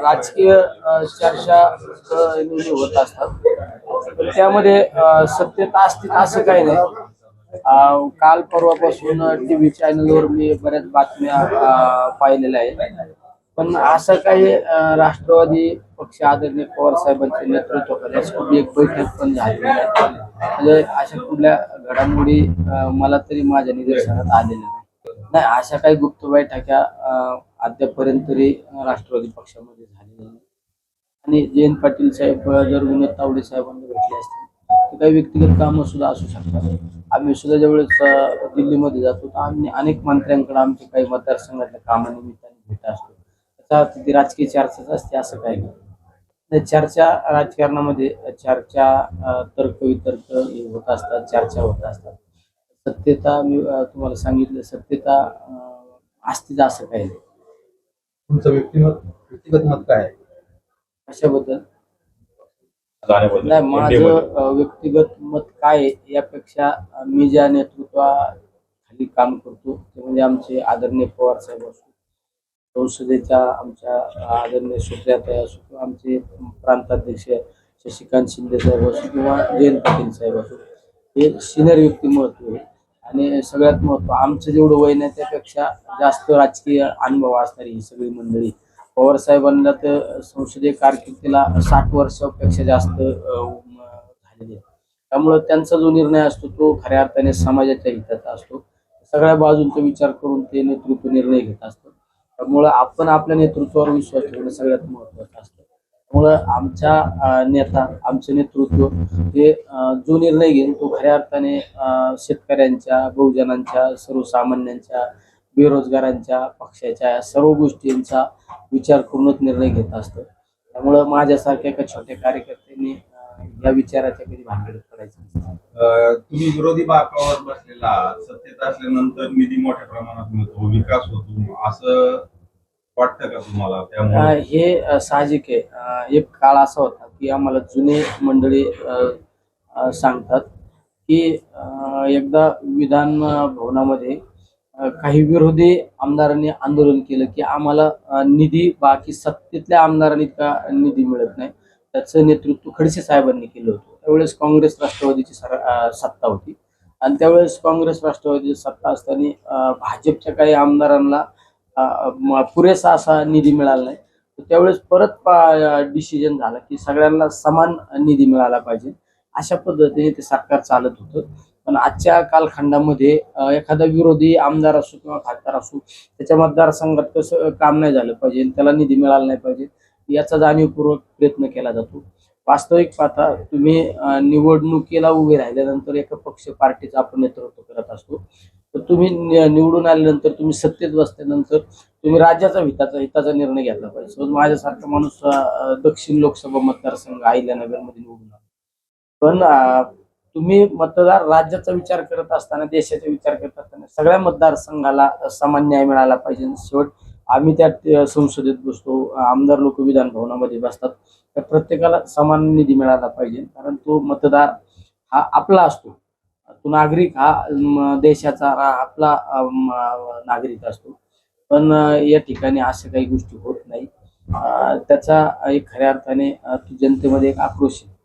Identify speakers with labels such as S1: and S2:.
S1: राजकीय चर्चा नेहमी होत असतात. पण त्यामध्ये सत्यता असते असं काही नाही. काल परवापासून टीव्ही चॅनलवर मी बऱ्याच बातम्या पाहिलेल्या आहेत. पण असं काही राष्ट्रवादी पक्ष आदरणीय पवार साहेबांच्या नेतृत्वाखाली अशी कुठली एक बैठक पण झालेली नाही. म्हणजे अशा कुठल्या घडामोडी मला तरी माझ्या निदर्शनात आलेल्या नाही. नाही, अशा काही गुप्त बैठका अद्यापर्यंत तरी राष्ट्रवादी पक्षामध्ये झालेल्या नाही. आणि जयंत पाटील साहेब जर विनोद तावडे साहेबांना भेटले असतील तर काही व्यक्तिगत कामं सुद्धा असू शकतात. आम्ही सुद्धा ज्यावेळेस दिल्लीमध्ये जातो तर आम्ही अनेक मंत्र्यांकडे आमच्या काही मतदारसंघातल्या कामानिमित्ताने भेट असतो. त्याचा अर्थ ती राजकीय चर्चाच असते असं काही नाही. चर्चा राजकारणामध्ये चर्चा तर्कवितर्क हे होत असतात, चर्चा होत असतात. सत्यता मी तुम्हाला सांगितलं, सत्यता असतेच असं काही नाही.
S2: तुमचं व्यक्तिगत मत काय आहे
S1: कशाबद्दल?
S2: जाण्याबद्दल?
S1: नाही, माझं व्यक्तिगत मत काय आहे यापेक्षा मी ज्या नेतृत्वाखाली काम करतो ते म्हणजे आमचे आदरणीय पवार साहेब असो, संसदेच्या आमच्या आदरणीय सुप्रियाताई असो, किंवा आमचे प्रांताध्यक्ष शशिकांत शिंदे साहेब असो, किंवा जयंत पाटील साहेब असो, हे सिनियर व्यक्तिमत्व आहे. आणि सगळ्यात महत्व आमचं जेवढं वय नाही त्यापेक्षा जास्त राजकीय अनुभव असणारी ही सगळी मंडळी. पवार साहेबांना तर संसदीय कारकिर्दीला 60 वर्षापेक्षा जास्त झालेली आहे. त्यामुळं त्यांचा जो निर्णय असतो तो खऱ्या अर्थाने समाजाच्या हिताचा असतो. सगळ्या बाजूंचा विचार करून ते नेतृत्व निर्णय घेत असतात. त्यामुळं आपण आपल्या नेतृत्वावर विश्वास ठेवणं सगळ्यात महत्वाचं असतं. त्यामुळं आमचा नेता, आमचं नेतृत्व हे जो निर्णय घेईल तो खऱ्या अर्थाने शेतकऱ्यांच्या, बहुजनांच्या, सर्वसामान्यांच्या, बेरोजगारांच्या, पक्षाच्या सर्व गोष्टींचा विचार करूनच निर्णय घेत असतो. त्यामुळं माझ्यासारख्या एका छोट्या कार्यकर्त्यांनी या विचाराच्या कधी भानगडीत पडायचं नसतं.
S2: तुम्ही विरोधी बाकावर बसलेला आहात. सत्तेत असल्यानंतर निधी मोठ्या प्रमाणात मिळतो, विकास होतो, असं वाटतं का तुम्हाला? त्यामुळे
S1: हे साहजिक आहे. एक काळ असा होता की आम्हाला जुने मंडळी सांगतात की एकदा विधान भवनामध्ये काही विरोधी आमदारांनी आंदोलन केलं की आम्हाला निधी बाकी सत्तेतल्या आमदारांनी का निधी मिळत नाही. त्याचं नेतृत्व खडसे साहेबांनी केलं होतं. त्यावेळेस काँग्रेस राष्ट्रवादीची सत्ता होती. आणि त्यावेळेस काँग्रेस राष्ट्रवादीची सत्ता असताना भाजपच्या काही आमदारांना पुरेसा असा निधी मिळाला नाही. तर त्यावेळेस परत डिसिजन झाला की सगळ्यांना समान निधी मिळाला पाहिजे. अशा पद्धतीने ते सरकार चालत होतं. पण आजच्या कालखंडामध्ये एखादा विरोधी आमदार असो किंवा खासदार असो त्याच्या मतदारसंघात कसं काम नाही झालं पाहिजे, त्याला निधी मिळाला नाही पाहिजे याचा जाणीवपूर्वक प्रयत्न केला जातो. वास्तविक पाहता तुम्ही निवडणुकीला उभे राहिल्यानंतर एका पक्ष पार्टीचं आपण नेतृत्व करत असतो. तर तुम्ही निवडून आल्यानंतर तुम्ही सत्तेत बसल्यानंतर तुम्ही राज्याचा हिताचा निर्णय घ्यायला पाहिजे. समज माझ्यासारखा माणूस दक्षिण लोकसभा मतदारसंघ अहिल्यानगरमध्ये निवडून आला. पण तुम्ही मतदार राज्याचा विचार करत असताना, देशाचा विचार करत असताना सगळ्या मतदारसंघाला समान न्याय मिळाला पाहिजे. शेवट आम्ही त्या संसदेत बसतो, आमदार लोक विधान भवनामध्ये बसतात. तर प्रत्येकाला समान निधी मिळाला पाहिजे. कारण तो मतदार हा आपला असतो. तो नागरिक हा देशाचा आपला नागरिक असतो. पण या ठिकाणी अशा काही गोष्टी होत नाही. त्याचा एक खऱ्या अर्थाने जनतेमध्ये एक आक्रोश आहे.